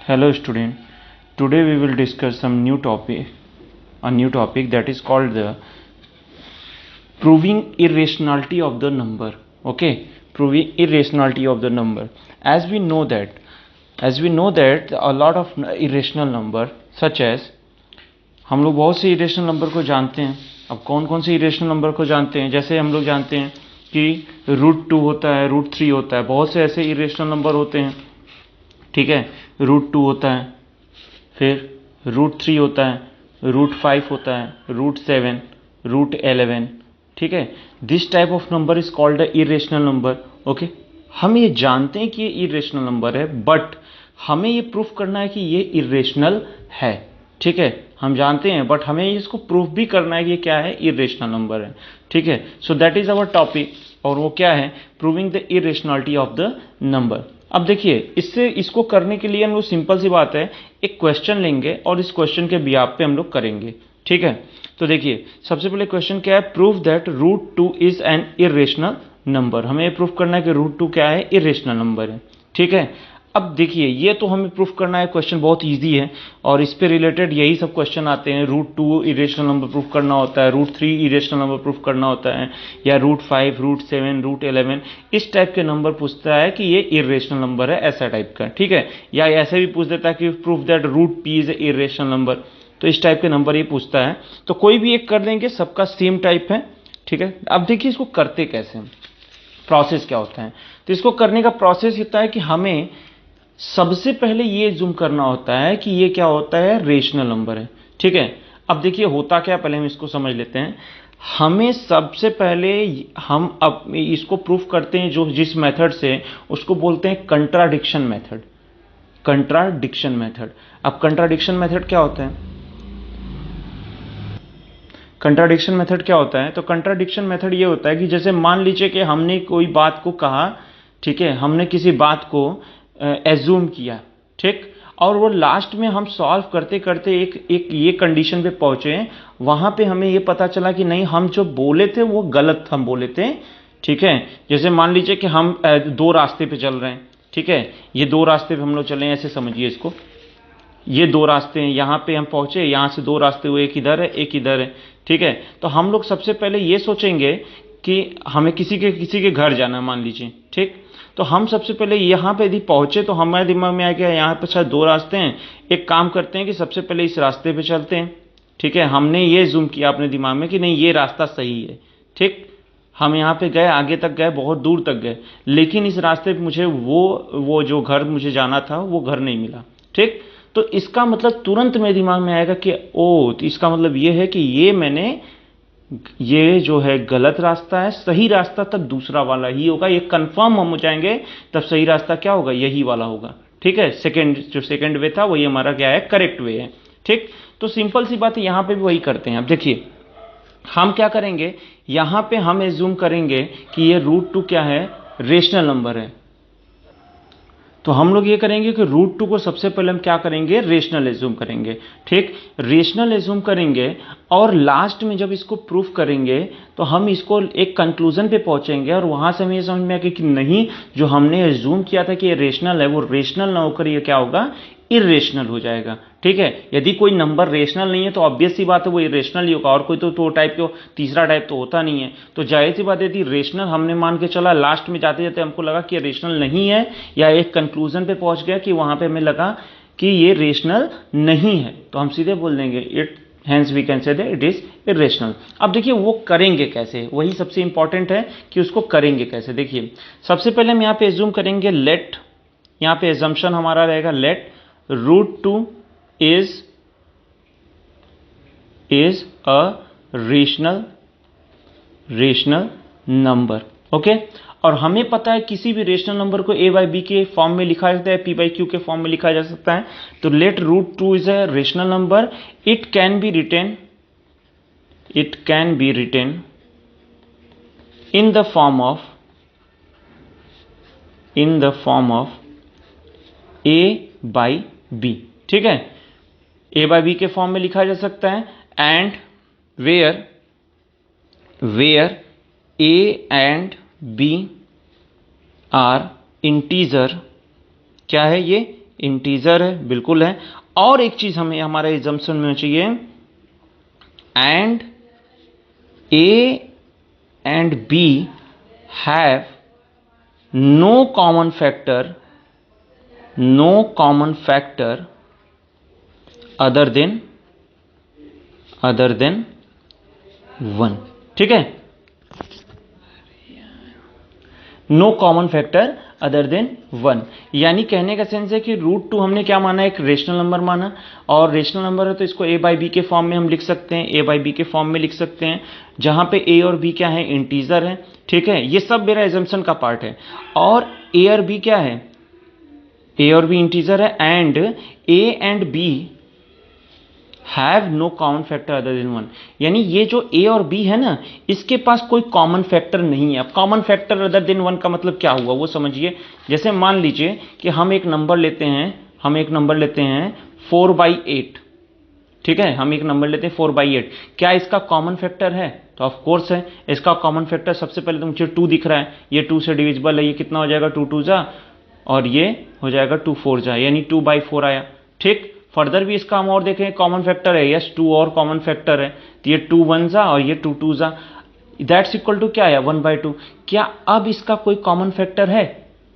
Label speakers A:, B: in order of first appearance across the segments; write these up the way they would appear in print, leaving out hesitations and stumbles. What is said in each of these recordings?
A: Hello student, today we will discuss a new topic that is called the proving irrationality of the number. Okay, proving irrationality of the number. As we know that a lot of irrational number such as, हम लोग बहुत से irrational number को जानते हैं. अब कौन कौन से irrational नंबर को जानते हैं? जैसे हम लोग जानते हैं कि √2 होता है, √3 होता है. बहुत से ऐसे irrational नंबर होते हैं, ठीक है. √2 होता है, फिर √3 होता है, √5 होता है, √7, √11, ठीक है. This type of number is called a irrational number. Okay, हम ये जानते हैं कि ये इरेशनल नंबर है, बट हमें ये प्रूफ करना है कि ये इरेशनल है. ठीक है, हम जानते हैं बट हमें इसको प्रूफ भी करना है कि ये क्या है, इरेशनल नंबर है. ठीक है, so that is our topic. और वो क्या है, proving the irrationality of the number. अब देखिए, इसको करने के लिए हम लोग सिंपल सी बात है, एक क्वेश्चन लेंगे और इस क्वेश्चन के बिहाफ पे हम लोग करेंगे. ठीक है, तो देखिए सबसे पहले क्वेश्चन क्या है, prove that √2 is an irrational number. हमें प्रूफ करना है कि √2 क्या है, इरेशनल नंबर है. ठीक है, अब देखिए ये तो हमें प्रूफ करना है, क्वेश्चन बहुत इजी है और इस पे रिलेटेड यही सब क्वेश्चन आते हैं. √2 इरेशनल नंबर प्रूफ करना होता है, √3 इरेशनल नंबर प्रूफ करना होता है, या √5, √7, √11 इस टाइप के नंबर पूछता है कि ये इरेशनल नंबर है, ऐसा टाइप का. ठीक है, या ऐसे भी पूछ देता है कि proof that √p is a irrational number. तो इस टाइप के नंबर ये पूछता है, तो कोई भी एक कर देंगे, सबका सेम टाइप है. ठीक है, अब देखिए इसको करते कैसे, प्रोसेस क्या होता है. तो इसको करने का प्रोसेस होता है कि हमें सबसे पहले ये जूम करना होता है कि ये क्या होता है, रेशनल नंबर है. ठीक है, अब देखिए होता क्या, पहले हम इसको समझ लेते हैं. हमें सबसे पहले हम अब इसको प्रूफ करते हैं जो जिस मेथड से, उसको बोलते हैं कंट्राडिक्शन मेथड. Contradiction method. अब कंट्राडिक्शन मेथड क्या होता है, कंट्राडिक्शन मेथड क्या होता है, तो कंट्राडिक्शन मेथड ये होता है कि जैसे मान लीजिए कि हमने कोई बात को कहा, ठीक है, हमने किसी बात को एज्यूम किया, ठीक, और वो लास्ट में हम सॉल्व करते करते एक ये कंडीशन पे पहुंचे, वहां पे हमें ये पता चला कि नहीं, हम जो बोले थे वो गलत हम बोले थे. ठीक है, जैसे मान लीजिए कि हम दो रास्ते पे चल रहे हैं. ठीक है, ये दो रास्ते पे हम लोग चले, ऐसे समझिए इसको, ये दो रास्ते हैं, यहाँ पे हम पहुंचे, यहाँ से दो रास्ते हुए, एक इधर है एक इधर है. ठीक है, तो हम लोग सबसे पहले ये सोचेंगे कि हमें किसी के घर जाना है, मान लीजिए. ठीक, तो हम सबसे पहले यहाँ पे यदि पहुंचे तो हमारे दिमाग में आ गया यहाँ पे शायद दो रास्ते हैं, एक काम करते हैं कि सबसे पहले इस रास्ते पे चलते हैं. ठीक है, हमने ये जूम किया अपने दिमाग में कि नहीं ये रास्ता सही है. ठीक, हम यहाँ पे गए, आगे तक गए, बहुत दूर तक गए, लेकिन इस रास्ते पे मुझे वो जो घर मुझे जाना था वो घर नहीं मिला. ठीक, तो इसका मतलब तुरंत मेरे दिमाग में आएगा कि ओ, तो इसका मतलब ये है कि ये जो है गलत रास्ता है, सही रास्ता तब दूसरा वाला ही होगा. ये कंफर्म हम हो जाएंगे, तब सही रास्ता क्या होगा, यही वाला होगा. ठीक है, जो सेकंड वे था वही हमारा क्या है, करेक्ट वे है. ठीक, तो सिंपल सी बात है, यहां पे भी वही करते हैं. अब देखिए हम क्या करेंगे, यहां पे हम एज्यूम करेंगे कि ये √2 क्या है, रेशनल नंबर है. तो हम लोग ये करेंगे कि √2 को सबसे पहले हम क्या करेंगे, रेशनल एज्यूम करेंगे. ठीक, रेशनल एज्यूम करेंगे और लास्ट में जब इसको प्रूफ करेंगे तो हम इसको एक कंक्लूजन पे पहुंचेंगे और वहां से हमें ये समझ में आएगा कि नहीं, जो हमने एज्यूम किया था कि ये रेशनल है, वो रेशनल ना होकर ये क्या होगा, इरेशनल हो जाएगा. ठीक है, यदि कोई नंबर रेशनल नहीं है तो ऑब्वियस सी बात है वो इरेशनल ही होगा, और कोई तो टाइप के तीसरा टाइप तो होता नहीं है. तो जाहिर सी बात है, यदि रेशनल हमने मान के चला, लास्ट में जाते जाते हमको लगा कि ये रेशनल नहीं है, या एक कंक्लूजन पे पहुंच गया कि वहां पे हमें लगा कि ये रेशनल नहीं है, तो हम सीधे बोल देंगे it, hence we can say that it is irrational. अब देखिए वो करेंगे कैसे, वही सबसे इंपॉर्टेंट है कि उसको करेंगे कैसे. देखिए सबसे पहले हम यहाँ पे एज्यूम करेंगे, लेट, यहाँ पे एजम्पशन हमारा रहेगा let √2 is a rational number. Okay, और हमें पता है किसी भी रेशनल नंबर को a/b के फॉर्म में लिखा जाता है, p/q के फॉर्म में लिखा जा सकता है. तो let √2 is a rational number, it can be written in the form of a/b. ठीक है, a/b के फॉर्म में लिखा जा सकता है, and where a and b are integer. क्या है ये, इंटीजर है, बिल्कुल है। और एक चीज हमें हमारे एजम्पशन में चाहिए, and A and B have no common factor other than 1। ठीक है, no common factor other than 1, यानी कहने का सेंस है कि √2 हमने क्या माना, एक रेशनल नंबर माना, और रेशनल नंबर है तो इसको a बाई बी के फॉर्म में हम लिख सकते हैं, a बाई बी के फॉर्म में लिख सकते हैं, जहां पे a और b क्या है, इंटीजर है। ठीक है, ये सब मेरा एजम्पशन का पार्ट है। और a और b क्या है, a और b इंटीजर है, and a and b have no common factor other than 1, यानी ये जो a और b है ना, इसके पास कोई कॉमन फैक्टर नहीं है। अब कॉमन फैक्टर अदर देन 1 का मतलब क्या हुआ वो समझिए। जैसे मान लीजिए कि हम एक नंबर लेते हैं 4/8। ठीक है, हम एक नंबर लेते हैं 4/8, क्या इसका कॉमन फैक्टर है? तो ऑफ कोर्स है। इसका कॉमन फैक्टर सबसे पहले तो मुझे 2 दिख रहा है, ये 2 से डिविजिबल है, ये कितना हो जाएगा 2 2 जा, और ये हो जाएगा 2 4 जा, यानी 2/4 आया। ठीक, फर्दर भी इसका हम और देखें, कॉमन फैक्टर है, यस 2 और कॉमन फैक्टर है, तो ये 2 1 जा और ये 2 2 जा, दैट्स इक्वल टू क्या आया 1/2। क्या अब इसका कोई कॉमन फैक्टर है?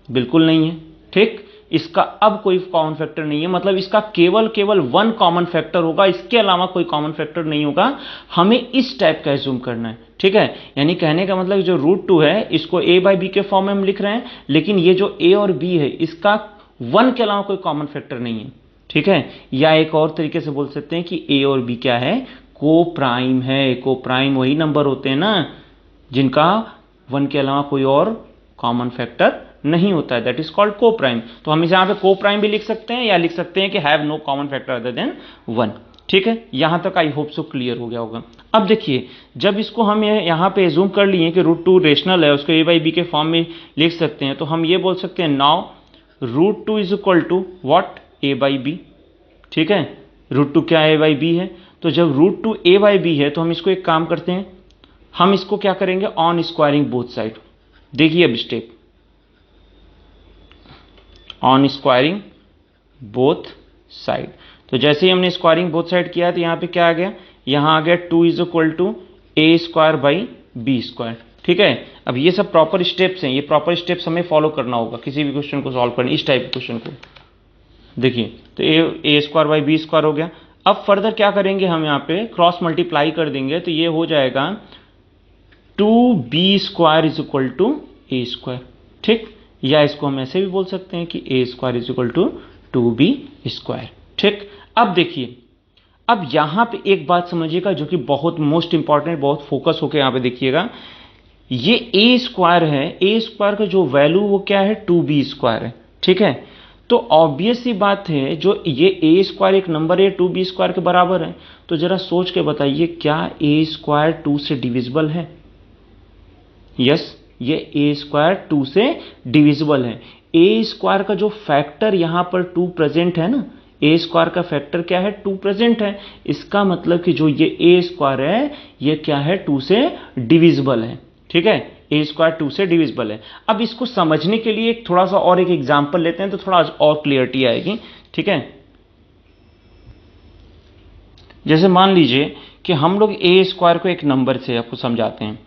A: बिल्कुल नहीं है। ठीक, इसका अब कोई कॉमन फैक्टर नहीं है, मतलब इसका केवल 1 कॉमन फैक्टर होगा, इसके अलावा कोई कॉमन फैक्टर नहीं होगा। हमें इस टाइप का एज्यूम करना है। ठीक है, यानी कहने का मतलब जो √2 है इसको a बाई बी के फॉर्म में हम लिख रहे हैं, लेकिन ये जो a और b है इसका 1 के अलावा कोई कॉमन फैक्टर नहीं है। ठीक है, या एक और तरीके से बोल सकते हैं कि a और b क्या है, को प्राइम है। को प्राइम वही नंबर होते हैं ना जिनका 1 के अलावा कोई और कॉमन फैक्टर नहीं होता है, दैट इज कॉल्ड को प्राइम। तो हम इसे यहाँ पे को प्राइम भी लिख सकते हैं, या लिख सकते हैं कि have no common factor other than 1। ठीक है, यहां तक आई होप सो क्लियर हो गया होगा। अब देखिए, जब इसको हम यहाँ पे एज्यूम कर लिए कि √2 रेशनल है, उसको a बाई बी के फॉर्म में लिख सकते हैं, तो हम ये बोल सकते हैं now √2 is equal to what, a by B. ठीक है, √2 क्या a बाई बी है, तो जब √2 a बाई बी है तो हम इसको एक काम करते हैं, हम इसको क्या करेंगे, ऑन स्क्वायरिंग बोथ साइड। देखिए अब step, on squaring both side. तो जैसे ही हमने स्क्वायरिंग बोथ साइड किया तो यहाँ पे क्या आ गया, यहाँ आ गया 2 is equal to a² by b²। ठीक है, अब ये सब प्रॉपर स्टेप्स हैं, ये प्रॉपर स्टेप्स हमें फॉलो करना होगा किसी भी क्वेश्चन को सॉल्व करने, इस टाइप के क्वेश्चन को। देखिए, तो a² बाई b² हो गया। अब फर्दर क्या करेंगे, हम यहाँ पे क्रॉस मल्टीप्लाई कर देंगे, तो ये हो जाएगा 2b² is equal to a²। ठीक, या इसको हम ऐसे भी बोल सकते हैं कि a² is equal to 2b²। ठीक, अब देखिए, अब यहां पे एक बात समझिएगा जो कि बहुत मोस्ट इंपॉर्टेंट, बहुत फोकस होकर यहां पे देखिएगा, ये a² है, a² का जो वैल्यू वो क्या है 2b² है। ठीक है, तो ऑब्वियस सी बात है, जो ये a² एक नंबर है 2b² के बराबर है, तो जरा सोच के बताइए क्या a² 2 से डिविजिबल है? यस, ये a² 2 से डिविजिबल है। a² का जो फैक्टर यहां पर 2 प्रेजेंट है ना, a² का फैक्टर क्या है 2 प्रेजेंट है, इसका मतलब कि जो ये a² है ये क्या है 2 से डिविजिबल है। ठीक है, a² 2 से डिविजिबल है। अब इसको समझने के लिए थोड़ा सा और एक एग्जांपल लेते हैं तो थोड़ा और क्लियरिटी आएगी। ठीक है, जैसे मान लीजिए कि हम लोग a² को एक नंबर से आपको समझाते हैं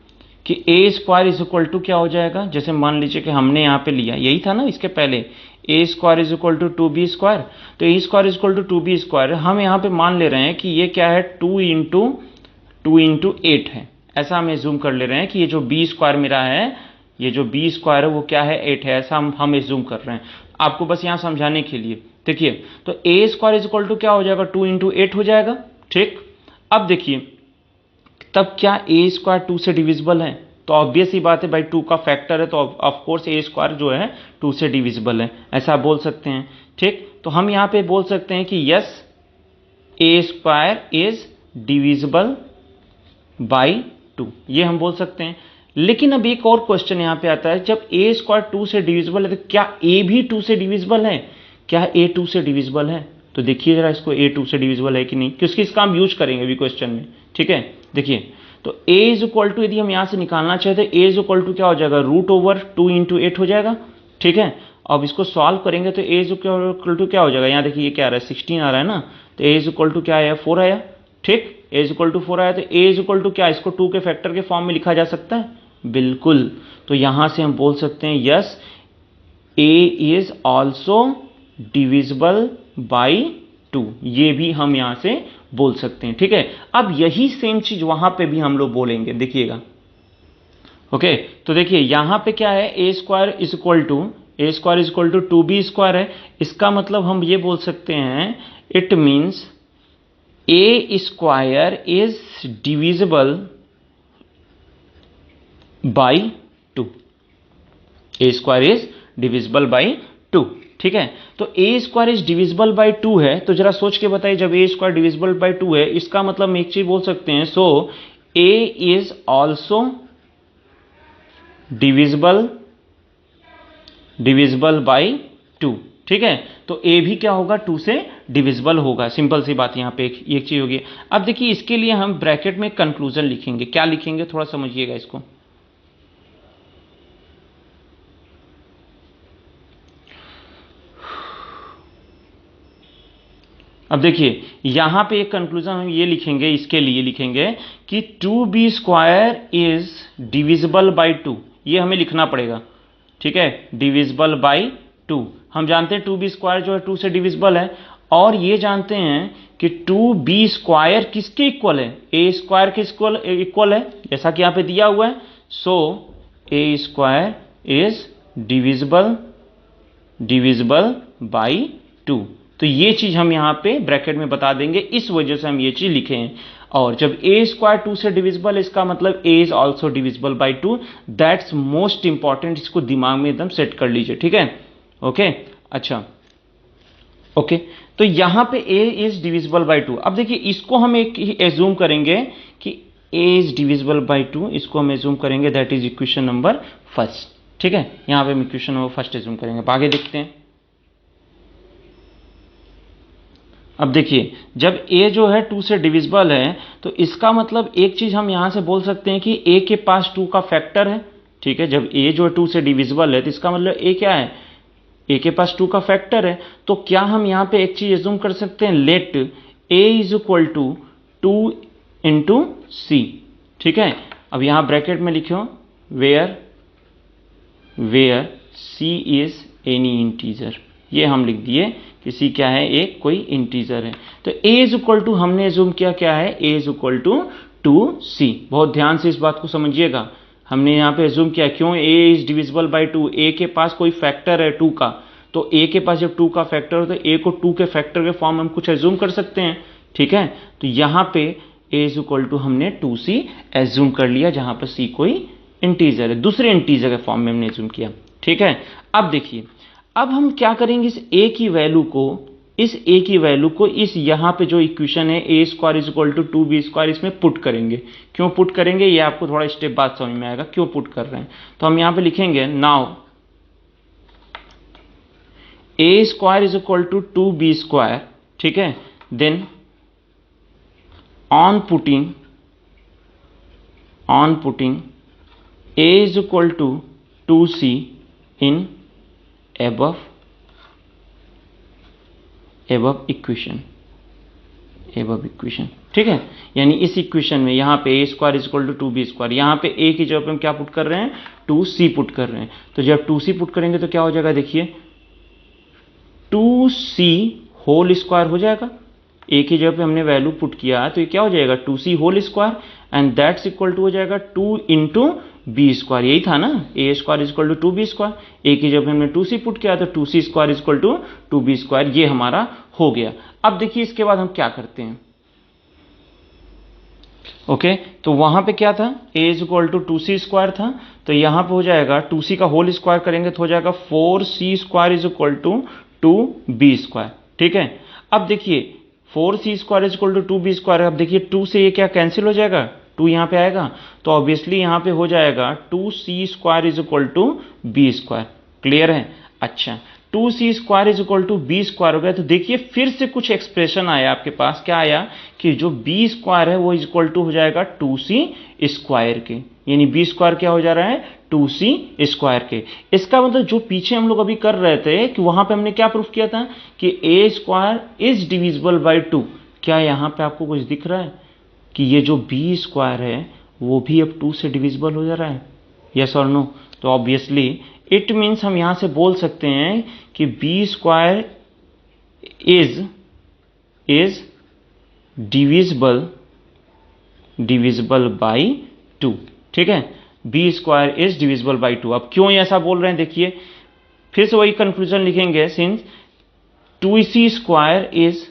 A: कि a² इज इक्वल टू क्या हो जाएगा। जैसे मान लीजिए कि हमने यहाँ पे लिया, यही था ना इसके पहले, a² is equal to 2b², तो a² is equal to 2b², हम यहाँ पे मान ले रहे हैं कि ये क्या है 2 इंटू 8 है, ऐसा हम एज्यूम कर ले रहे हैं कि ये जो b² मेरा है, ये जो b² है वो क्या है 8 है, ऐसा हम एज्यूम कर रहे हैं आपको बस यहाँ समझाने के लिए। देखिए, तो a² इज इक्वल टू क्या हो जाएगा 2 इंटू 8 हो जाएगा। ठीक, अब देखिए, तब क्या a² 2 से डिविजिबल है? तो ऑब्वियस ही बात है भाई, 2 का फैक्टर है तो ऑफ कोर्स a² जो है 2 से डिविजिबल है, ऐसा बोल सकते हैं। ठीक, तो हम यहाँ पे बोल सकते हैं कि yes a² is divisible by 2, ये हम बोल सकते हैं। लेकिन अब एक और क्वेश्चन यहाँ पे आता है, जब a² 2 से डिविजिबल है तो क्या a भी 2 से डिविजिबल है? क्या a 2 से डिविजिबल है? तो देखिए जरा इसको, a 2 से डिविजिबल है कि नहीं, क्योंकि इसका हम यूज करेंगे अभी क्वेश्चन में। ठीक है, देखिए, तो a इज इक्वल टू, यदि हम यहाँ से निकालना चाहते हैं a इज इक्वल टू क्या हो जाएगा, √2 इंटू 8 हो जाएगा। ठीक है, अब इसको सॉल्व करेंगे तो a इज इक्वल टू क्या हो जाएगा, यहाँ देखिए ये क्या आ रहा है 16 आ रहा है ना, तो a इज इक्वल टू क्या आया 4 आया, ठीक, a इज इक्वल टू 4 आया, तो a इज इक्वल टू क्या, इसको 2 के फैक्टर के फॉर्म में लिखा जा सकता है, बिल्कुल। तो यहां से हम बोल सकते हैं yes a is also divisible by 2, ये भी हम यहां से बोल सकते हैं, ठीक है। अब यही सेम चीज वहां पे भी हम लोग बोलेंगे, देखिएगा, ओके। तो देखिए यहां पे क्या है, a square is equal to 2b square है, इसका मतलब हम ये बोल सकते हैं it means a square is divisible by 2, a square is divisible by 2, ठीक है। तो a square is divisible by 2 है, तो जरा सोच के बताइए, जब a स्क्वायर डिविजिबल बाई 2 है, इसका मतलब हम एक चीज बोल सकते हैं, सो a is also divisible by 2, ठीक है। तो a भी क्या होगा, 2 से डिविजिबल होगा, सिंपल सी बात, यहां पे एक चीज होगी। अब देखिए इसके लिए हम ब्रैकेट में कंक्लूजन लिखेंगे, क्या लिखेंगे थोड़ा समझिएगा इसको। अब देखिए यहां पे एक कंक्लूजन हम ये लिखेंगे, इसके लिए लिखेंगे कि 2b square is divisible by 2, ये हमें लिखना पड़ेगा, ठीक है, डिविजिबल बाई 2। हम जानते हैं 2b स्क्वायर जो है 2 से डिविजिबल है, और ये जानते हैं कि 2b स्क्वायर किसके इक्वल है, a स्क्वायर के इक्वल है, जैसा कि यहां पे दिया हुआ है। सो a square is divisible by 2, तो ये चीज हम यहां पे ब्रैकेट में बता देंगे, इस वजह से हम ये चीज लिखे हैं। और जब a स्क्वायर 2 से डिविजिबल है, इसका मतलब a is also divisible by 2, that's most important, इसको दिमाग में एकदम सेट कर लीजिए, ठीक है, ओके। अच्छा, ओके, तो यहां पे a इज डिविजिबल बाई 2। अब देखिए इसको हम एक एज्यूम करेंगे कि a इज डिविजिबल बाई 2, इसको हम एज्यूम करेंगे, that is equation number first, ठीक है, यहां पे हम इक्वेशन नंबर फर्स्ट एज्यूम करेंगे। अब आगे देखते हैं। अब देखिए जब a जो है 2 से डिविजिबल है, तो इसका मतलब एक चीज हम यहां से बोल सकते हैं कि a के पास 2 का फैक्टर है, ठीक है। जब a जो है 2 से डिविजिबल है, तो इसका मतलब a क्या है, a के पास 2 का फैक्टर है। तो क्या हम यहां पे एक चीज एज्यूम कर सकते हैं, let a is equal to 2 into c, ठीक है। अब यहां ब्रैकेट में लिखो where c is any integer, ये हम लिख दिए कि c क्या है, एक कोई इंटीजर है। तो a इज इक्वल टू हमने एज्यूम किया क्या है, a is equal to 2c। बहुत ध्यान से इस बात को समझिएगा, हमने यहाँ पे एज्यूम किया, क्यों, a is divisible by 2, a के पास कोई फैक्टर है 2 का, तो a के पास जब 2 का फैक्टर हो तो a को 2 के फैक्टर के फॉर्म में हम कुछ एज्यूम कर सकते हैं, ठीक है। तो यहाँ पे a इज इक्वल टू हमने 2c एज्यूम कर लिया, जहां पर c कोई इंटीजर है, दूसरे इंटीजर के फॉर्म में हमने एज्यूम किया, ठीक है। अब देखिए अब हम क्या करेंगे, इस a की वैल्यू को इस यहां पे जो इक्वेशन है a square is equal to 2b square, इसमें पुट करेंगे। क्यों पुट करेंगे, ये आपको थोड़ा स्टेप बाद समझ में आएगा क्यों पुट कर रहे हैं। तो हम यहां पे लिखेंगे now a square is equal to 2b square, ठीक है, then on putting a is equal to 2c in above equation, ठीक है। यानी इस इक्वेशन में यहाँ पे a square is equal to 2b square, यहाँ पे a की जगह पे हम क्या पुट कर रहे हैं, 2c पुट कर रहे हैं। तो जब 2c पुट करेंगे तो क्या हो जाएगा, देखिए 2c होल स्क्वायर हो जाएगा, a की जगह पे हमने वैल्यू पुट किया, तो ये क्या हो जाएगा 2c whole square, and that's equal to हो जाएगा 2 इंटू बी स्क्वायर, यही था ना, a square is equal to 2b square, a की जब हमने 2c पुट किया तो 2c square is equal to 2b square, ये हमारा हो गया। अब देखिए इसके बाद हम क्या करते हैं, ओके, तो वहां पे क्या था, a is equal to 2c square था, तो यहां पे हो जाएगा 2c का होल स्क्वायर करेंगे तो हो जाएगा 4c square is equal to 2b square, ठीक है। अब देखिए 4c square is equal to 2b square, अब देखिए 2 से ये क्या कैंसिल हो जाएगा, 2 यहाँ पे आएगा, तो ऑब्वियसली यहाँ पे हो जाएगा 2c square is equal to b square, clear है। अच्छा 2c square is equal to b square हो गया, तो देखिए फिर से कुछ एक्सप्रेशन आया आपके पास, क्या आया कि जो b स्क्वायर है वो इज इक्वल टू हो जाएगा 2c स्क्वायर के, यानी बी स्क्वायर क्या हो जा रहा है 2c स्क्वायर के। इसका मतलब जो पीछे हम लोग अभी कर रहे थे कि वहां पे हमने क्या प्रूफ किया था कि a square is divisible by 2। क्या यहाँ पे आपको कुछ दिख रहा है कि ये जो बी स्क्वायर है वो भी अब 2 से डिविजिबल हो जा रहा है, यस और नो? तो ऑब्वियसली इट मीन्स हम यहां से बोल सकते हैं कि B square is divisible by 2, ठीक है। B square is divisible by 2। अब क्यों ऐसा बोल रहे हैं देखिए, फिर से वही कंक्लूजन लिखेंगे, since 2c square is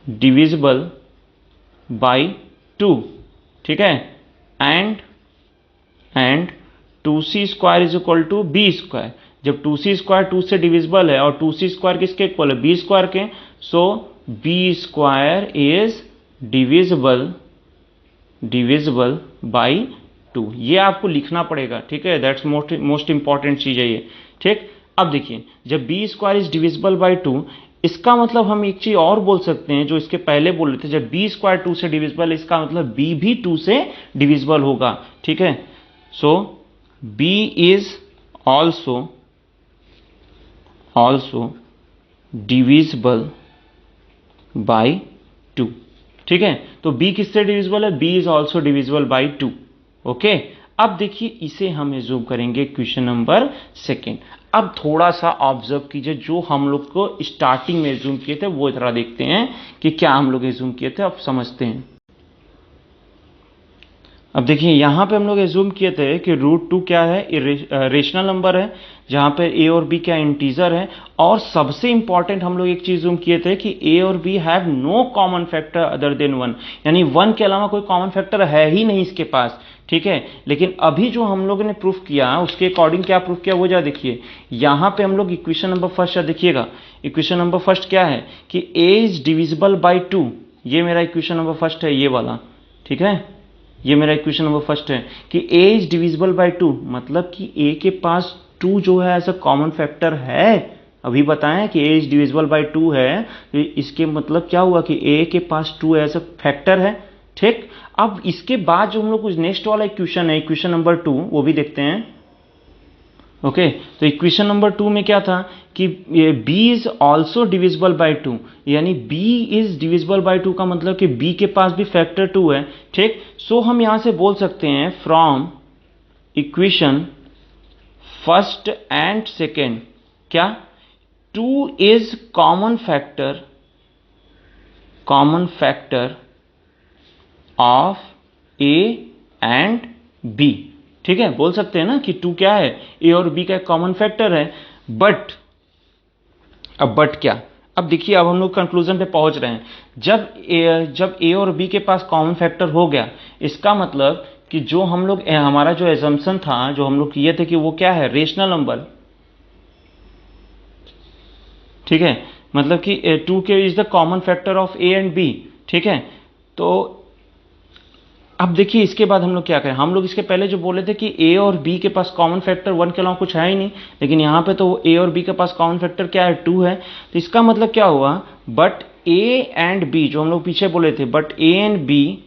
A: divisible by 2, ठीक है, and 2c square is equal to B square. जब 2c स्क्वायर 2 से डिविजिबल है और 2c स्क्वायर किसके इक्वल है, बी स्क्वायर के, so b square is divisible by 2। ये आपको लिखना पड़ेगा, ठीक है, दैट्स मोस्ट इंपॉर्टेंट चीज है ये, ठीक। अब देखिए, जब B square is divisible by 2, इसका मतलब हम एक चीज और बोल सकते हैं जो इसके पहले बोल रहे थे, जब बी स्क्वायर 2 से डिविजिबल है, इसका मतलब बी भी 2 से डिविजिबल होगा, ठीक है। So b is also divisible by 2, ठीक है। तो b किससे डिविजिबल है, b is also divisible by 2, okay. अब देखिए इसे हम एज्यूम करेंगे क्वेश्चन नंबर 2। अब थोड़ा सा ऑब्जर्व कीजिए, जो हम लोग को स्टार्टिंग में एज्यूम किए थे वो जरा देखते हैं कि क्या हम लोग एज्यूम किए थे, अब समझते हैं। अब देखिए यहां पे हम लोग एज्यूम किए थे कि √2 क्या है, रेशनल नंबर है, जहां पे a और b क्या इंटीजर है, और सबसे इंपॉर्टेंट हम लोग एक चीज एज्यूम किए थे कि a और b have no common factor other than 1, यानी 1 के अलावा कोई कॉमन फैक्टर है ही नहीं इसके पास, ठीक है। लेकिन अभी जो हम लोगों ने प्रूफ किया उसके अकॉर्डिंग क्या प्रूफ किया वो जा देखिए। यहां पे हम लोग इक्वेशन नंबर फर्स्ट देखिएगा, इक्वेशन नंबर फर्स्ट क्या है कि a इज डिविजिबल बाई 2, ये मेरा इक्वेशन नंबर फर्स्ट है, ये वाला, ठीक है, ये मेरा इक्वेशन नंबर फर्स्ट है कि a इज डिविजिबल बाई 2, मतलब कि a के पास 2 जो है ऐसा कॉमन फैक्टर है। अभी बताएं कि a इज डिविजिबल बाई 2 है, तो इसके मतलब क्या हुआ कि a के पास 2 ऐसा फैक्टर है, ठीक। अब इसके बाद जो हम लोग कुछ नेक्स्ट वाला इक्वेशन है, इक्वेशन नंबर 2, वो भी देखते हैं, ओके। तो इक्वेशन नंबर 2 में क्या था कि b is also divisible by 2, यानी b इज डिविजिबल बाई 2 का मतलब कि b के पास भी फैक्टर 2 है, ठीक। सो हम यहां से बोल सकते हैं from equation first and second, क्या 2 is common factor of a and b, ठीक है। बोल सकते हैं ना कि 2 क्या है, a और b का कॉमन फैक्टर है, बट क्या, अब देखिए अब हम लोग कंक्लूजन पे पहुंच रहे हैं। जब a और b के पास कॉमन फैक्टर हो गया, इसका मतलब कि जो हम लोग हमारा जो एजम्पशन था, जो हम लोग किए थे कि वो क्या है, रेशनल नंबर, ठीक है, मतलब कि 2 के is the common factor of a and b, ठीक है। तो अब देखिए इसके बाद हम लोग क्या करें, हम लोग इसके पहले जो बोले थे कि a और b के पास कॉमन फैक्टर 1 के अलावा कुछ है ही नहीं, लेकिन यहाँ पे तो a और b के पास कॉमन फैक्टर क्या है, 2 है। तो इसका मतलब क्या हुआ, बट a एंड b, जो हम लोग पीछे बोले थे, बट a एंड b,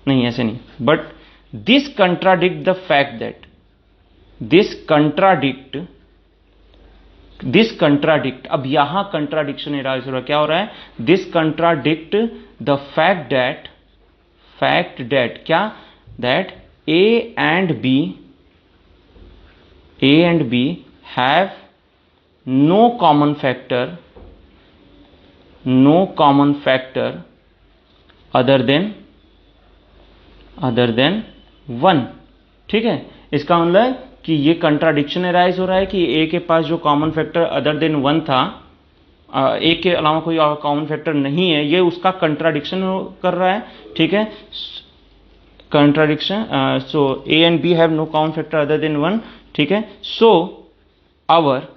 A: नहीं ऐसे नहीं, but this contradict the fact that, this contradict, अब यहां कंट्राडिक्शन एराइज हो रहा है, क्या हो रहा है, this contradict the fact that क्या, that a and b have no common factor other than 1, ठीक है। इसका मतलब कि ये कंट्राडिक्शन एराइज हो रहा है कि a के पास जो कॉमन फैक्टर अदर देन 1 था, a के अलावा कोई कॉमन फैक्टर नहीं है, ये उसका कंट्राडिक्शन कर रहा है, ठीक है। Contradiction, so a and b have no common factor other than 1, ठीक है। So our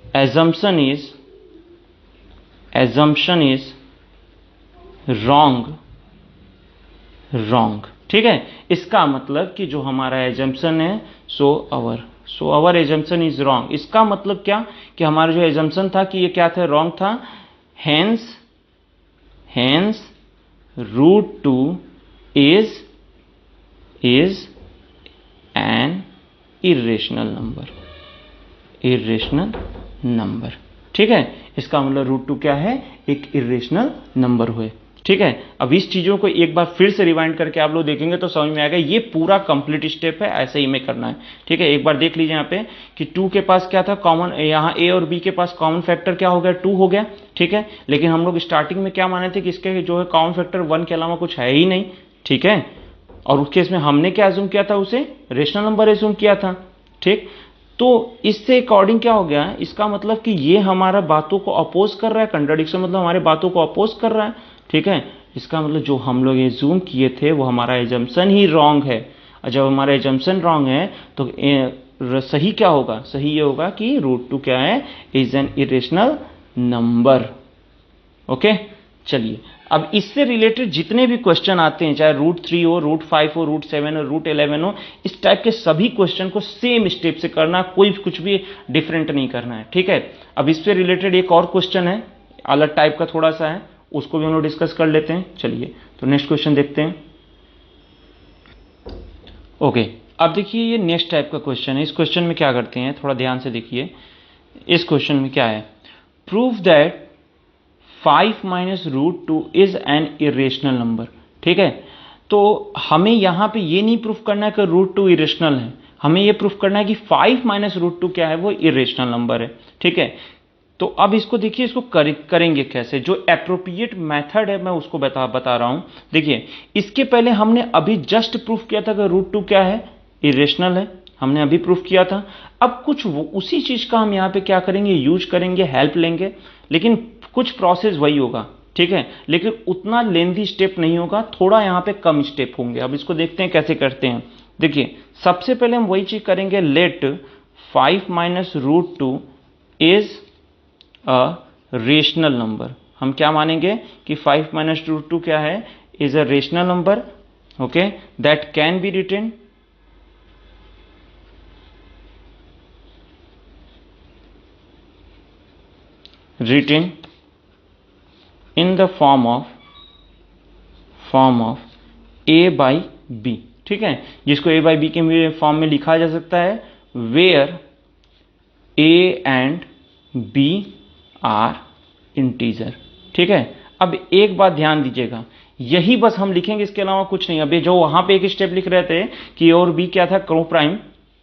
A: assumption is wrong, ठीक है। इसका मतलब कि जो हमारा एजम्पशन है, so our assumption is wrong, इसका मतलब क्या कि हमारा जो एजम्पशन था कि ये क्या था, रॉन्ग था, hence √2 is an irrational number. ठीक है, इसका मतलब √2 क्या है, एक इरेशनल नंबर हुए। ठीक है, अब इस चीजों को एक बार फिर से रिवाइंड करके आप लोग देखेंगे तो समझ में आएगा, ये पूरा कंप्लीट स्टेप है, ऐसे ही में करना है। ठीक है, एक बार देख लीजिए यहाँ पे कि 2 के पास क्या था कॉमन, यहाँ a और b के पास कॉमन फैक्टर क्या हो गया, 2 हो गया। ठीक है, लेकिन हम लोग स्टार्टिंग में क्या माने थे कि इसके जो है कॉमन फैक्टर 1 के अलावा कुछ है ही नहीं। ठीक है, और उस केस में हमने क्या एज्यूम किया था, उसे रेशनल नंबर एज्यूम किया था। ठीक, तो इससे अकॉर्डिंग क्या हो गया, इसका मतलब कि ये हमारा बातों को अपोज कर रहा है, कंट्राडिक्शन मतलब हमारे बातों को अपोज कर रहा है। ठीक है, इसका मतलब जो हम लोग एज्यूम किए थे वो हमारा एजम्पशन ही रॉन्ग है, और जब हमारा एजम्पशन रॉन्ग है तो सही क्या होगा, सही ये होगा कि √2 क्या है, is an irrational number. Okay, चलिए अब इससे रिलेटेड जितने भी क्वेश्चन आते हैं, चाहे √3 हो, √5 हो, √7 हो, √11 हो, इस टाइप के सभी क्वेश्चन को सेम स्टेप से करना, कोई कुछ भी डिफरेंट नहीं करना है। ठीक है, अब इससे रिलेटेड एक और क्वेश्चन है, अलग टाइप का थोड़ा सा है, उसको भी हम लोग डिस्कस कर लेते हैं। चलिए तो नेक्स्ट क्वेश्चन देखते हैं। ओके, अब देखिए ये नेक्स्ट टाइप का क्वेश्चन है। इस क्वेश्चन में क्या करते हैं, थोड़ा ध्यान से देखिए। इस क्वेश्चन में क्या है, prove that 5 minus √2 is an irrational number. ठीक है, तो हमें यहां पे ये नहीं प्रूफ करना है कि √2 इरेशनल है, हमें ये प्रूफ करना है कि 5 माइनस √2 क्या है, वो इरेशनल नंबर है। ठीक है, तो अब इसको देखिए, इसको करेंगे कैसे, जो एप्रोप्रिएट मेथड है मैं उसको बता रहा हूं। देखिए, इसके पहले हमने अभी जस्ट प्रूफ किया था कि √2 क्या है, इरेशनल है, हमने अभी प्रूफ किया था। अब कुछ उसी चीज का हम यहाँ पे क्या करेंगे, यूज करेंगे, हेल्प लेंगे, लेकिन कुछ प्रोसेस वही होगा। ठीक है, लेकिन उतना लेंथी स्टेप नहीं होगा, थोड़ा यहाँ पे कम स्टेप होंगे। अब इसको देखते हैं कैसे करते हैं। देखिए, सबसे पहले हम वही चीज करेंगे, let 5 minus √2 is a rational number. हम क्या मानेंगे कि 5 माइनस √2 क्या है, is a rational number. Okay, that can be written in the form of a by b। ठीक है, जिसको a by b के फॉर्म में लिखा जा सकता है, where a and b are integer. ठीक है, अब एक बात ध्यान दीजिएगा, यही बस हम लिखेंगे, इसके अलावा कुछ नहीं। अब जो वहां पे एक स्टेप लिख रहे थे कि a और b क्या था, को प्राइम,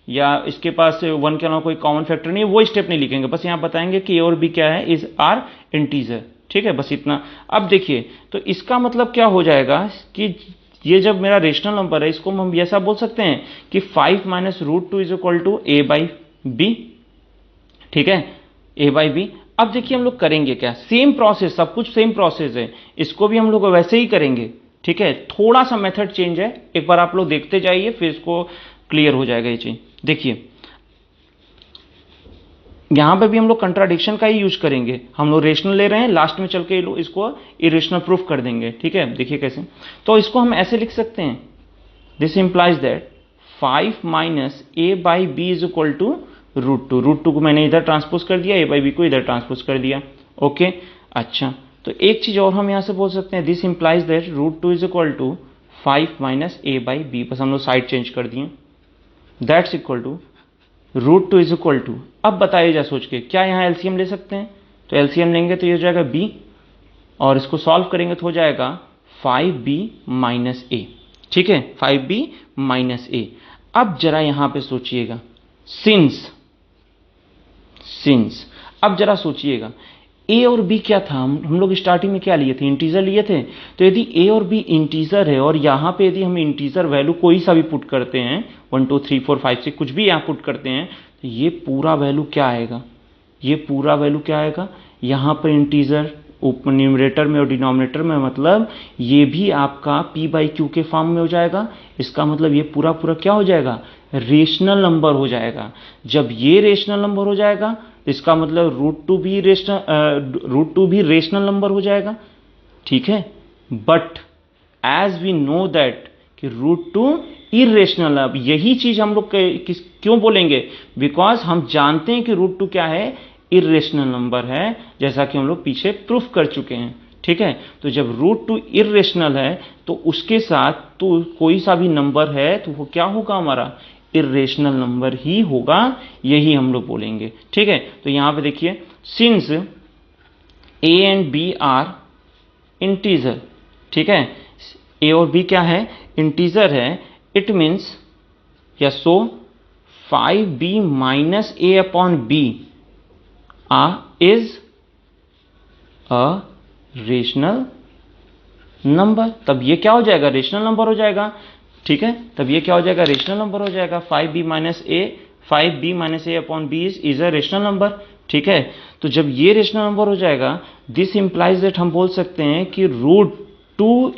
A: या इसके पास 1 के अलावा कोई कॉमन फैक्टर नहीं है, वो स्टेप नहीं लिखेंगे, बस यहां बताएंगे कि a और b क्या है, इज आर इंटीजर। ठीक है, बस इतना। अब देखिए, तो इसका मतलब क्या हो जाएगा कि ये जब मेरा रेशनल नंबर है, इसको हम ऐसा बोल सकते हैं कि 5 minus √2 is equal to a by B. ठीक है, a बाई बी। अब देखिए हम लोग करेंगे क्या, सेम प्रोसेस, सब कुछ सेम प्रोसेस है, इसको भी हम लोग वैसे ही करेंगे। ठीक है, थोड़ा सा मेथड चेंज है, एक बार आप लोग देखते जाइए, फिर इसको क्लियर हो जाएगा ये चीज। देखिए, यहां पे भी हम लोग कंट्राडिक्शन का ही यूज करेंगे, हम लोग रेशनल ले रहे हैं, लास्ट में चल के इसको इरेशनल प्रूफ कर देंगे। ठीक है, देखिए कैसे, तो इसको हम ऐसे लिख सकते हैं, this implies that 5 minus a by B is equal to √2 को मैंने इधर ट्रांसपोज कर दिया, a बाई बी को इधर ट्रांसपोज कर दिया। ओके, अच्छा, तो एक चीज और हम यहां से बोल सकते हैं, this implies that √2 is equal to 5 minus a by B, बस हम लोग साइड चेंज कर दिए, that's equal to √2 is equal to, अब बताइए जा सोच के, क्या यहाँ एलसीएम ले सकते हैं, तो एलसीएम लेंगे तो ये हो जाएगा b, और इसको सॉल्व करेंगे तो हो जाएगा 5b माइनस a। ठीक है, 5b माइनस a। अब जरा यहां पे सोचिएगा, सिंस अब जरा सोचिएगा, a और b क्या था, हम लोग स्टार्टिंग में क्या लिए थे, इंटीजर लिए थे। तो यदि a और b इंटीजर है, और यहां पे यदि हम इंटीजर वैल्यू कोई सा भी पुट करते हैं, 1 2 3 4 5 6 कुछ भी यहां पुट करते हैं, तो ये पूरा वैल्यू क्या आएगा, ये पूरा वैल्यू क्या आएगा, यहां पर इंटीजर न्यूमरेटर में और डिनोमिनेटर में, मतलब ये भी आपका p बाई क्यू के फॉर्म में हो जाएगा। इसका मतलब ये पूरा क्या हो जाएगा, रेशनल नंबर हो जाएगा। जब ये रेशनल नंबर हो जाएगा, इसका मतलब √2 भी रेशनल नंबर हो जाएगा। ठीक है, but as we know that कि √2 इरेशनल। अब यही चीज हम लोग क्यों बोलेंगे, बिकॉज हम जानते हैं कि √2 क्या है, इरेशनल नंबर है, जैसा कि हम लोग पीछे प्रूफ कर चुके हैं। ठीक है। तो जब रूट टू इर्रेशनल है तो उसके साथ तो कोई सा भी नंबर है तो वो क्या होगा, हमारा इर्रेशनल नंबर ही होगा, यही हम लोग बोलेंगे। ठीक है, तो यहां पे देखिए, since a and b are integer, ठीक है, ए और बी क्या है, इंटीजर है, इट मीन्स या so 5b minus a upon b is a rational number. तब ये क्या हो जाएगा, रेशनल नंबर हो जाएगा। ठीक है, तब ये क्या हो जाएगा, रेशनल नंबर हो जाएगा। 5b minus a upon b is a rational number. ठीक है, तो जब ये रेशनल नंबर हो जाएगा, दिस इंप्लाइज दैट हम बोल सकते हैं कि root two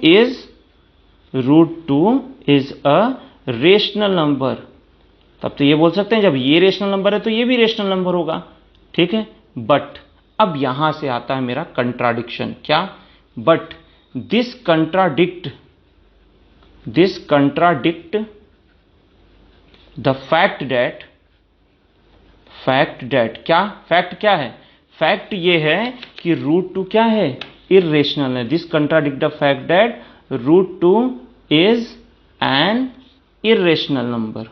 A: is a rational number. तब तो ये बोल सकते हैं जब ये रेशनल नंबर है तो ये भी रेशनल नंबर होगा। ठीक है, बट अब यहां से आता है मेरा कंट्राडिक्शन। क्या, but this contradict the fact that क्या, फैक्ट क्या है, फैक्ट ये है कि रूट टू क्या है, इर्रेशनल है। This contradict the fact that root two is an irrational number.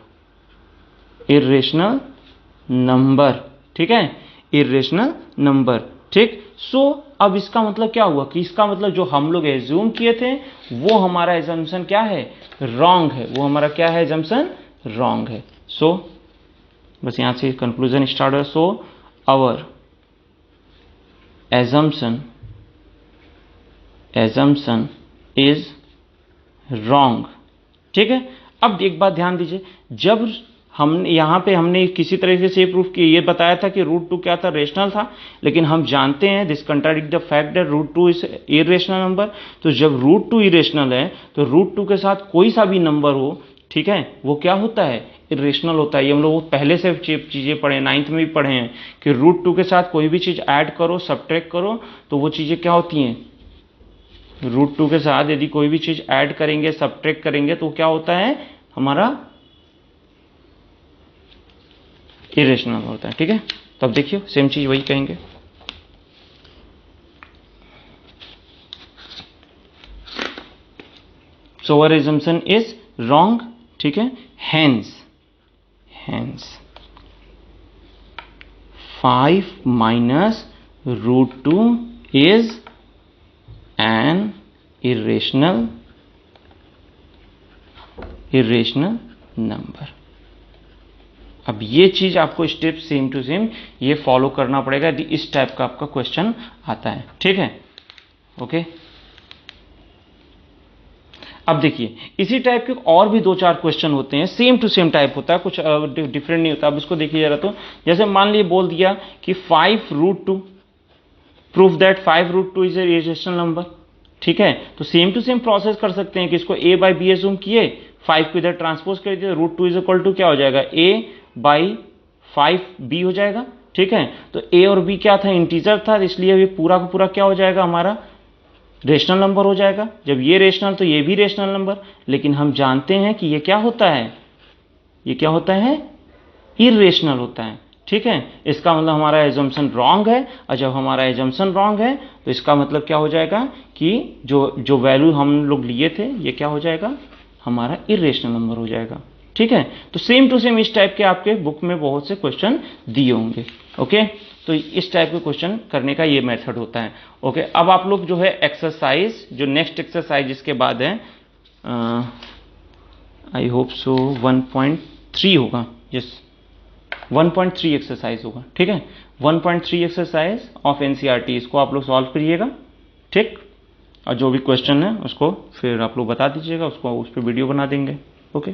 A: ठीक है, इर्रेशनल नंबर। ठीक, सो अब इसका मतलब क्या हुआ कि इसका मतलब जो हम लोग एज्यूम किए थे वो हमारा एजम्पशन क्या है, रॉन्ग है। वो हमारा क्या है, एजम्पशन रॉन्ग है। सो बस यहां से कंक्लूजन स्टार्ट है। So our assumption is wrong. ठीक है, अब एक बात ध्यान दीजिए, जब हमने यहां पे हमने किसी तरीके से प्रूफ किया, ये बताया था कि रूट टू क्या था, रेशनल था, लेकिन हम जानते हैं this contradict the fact that root two is irrational number. तो जब रूट टू इरेशनल है तो रूट टू के साथ कोई सा भी नंबर हो, ठीक है, वो क्या होता है, इरेशनल होता है। ये हम लोग पहले से चीजें पढ़े, 9th में भी पढ़े हैं कि रूट टू के साथ कोई भी चीज ऐड करो, सब्ट्रैक्ट करो, तो वो चीजें क्या होती हैं, रूट टू के साथ यदि कोई भी चीज ऐड करेंगे, सब्ट्रैक्ट करेंगे, तो क्या होता है, हमारा इरेशनल होता है। ठीक है, तो अब देखिए सेम चीज वही कहेंगे। So our assumption is wrong. ठीक है, hence 5 minus root two is an irrational number. अब ये चीज आपको स्टेप सेम टू सेम ये फॉलो करना पड़ेगा यदि इस टाइप का आपका क्वेश्चन आता है। ठीक है, ओके। अब देखिए इसी टाइप के और भी 2-4 क्वेश्चन होते हैं, सेम टू सेम टाइप होता है, कुछ डिफरेंट नहीं होता। अब इसको देखिए जरा, तो जैसे मान लिए बोल दिया कि 5√2 proof that 5√2 is a rational number. ठीक है, तो सेम टू सेम प्रोसेस कर सकते हैं कि इसको a बाई बी एज्यूम किए, 5 को इधर ट्रांसपोज कर दिया, √2 इज इक्वल टू क्या हो जाएगा, a बाई 5b हो जाएगा। ठीक है, तो a और b क्या था, इंटीजर था, इसलिए ये पूरा का पूरा क्या हो जाएगा, हमारा रेशनल नंबर हो जाएगा। जब ये रेशनल तो ये भी रेशनल नंबर, लेकिन हम जानते हैं कि ये क्या होता है, ये क्या होता है, इरेशनल होता है। ठीक है, इसका मतलब हमारा एजम्पशन रॉन्ग है, और जब हमारा एजम्पशन रॉन्ग है तो इसका मतलब क्या हो जाएगा कि जो वैल्यू हम लोग लिए थे ये क्या हो जाएगा, हमारा इरेशनल नंबर हो जाएगा। ठीक है, तो सेम टू सेम इस टाइप के आपके बुक में बहुत से क्वेश्चन दिए होंगे। ओके, तो इस टाइप के क्वेश्चन करने का ये मेथड होता है। ओके, अब आप लोग जो है एक्सरसाइज, जो नेक्स्ट एक्सरसाइज इसके बाद है, आई होप सो 1.3 होगा, यस 1.3 एक्सरसाइज होगा। ठीक है, 1.3 एक्सरसाइज ऑफ एनसीईआरटी, इसको आप लोग सॉल्व करिएगा। ठीक, और जो भी क्वेश्चन है उसको फिर आप लोग बता दीजिएगा, उसको उस पर वीडियो बना देंगे। ओके।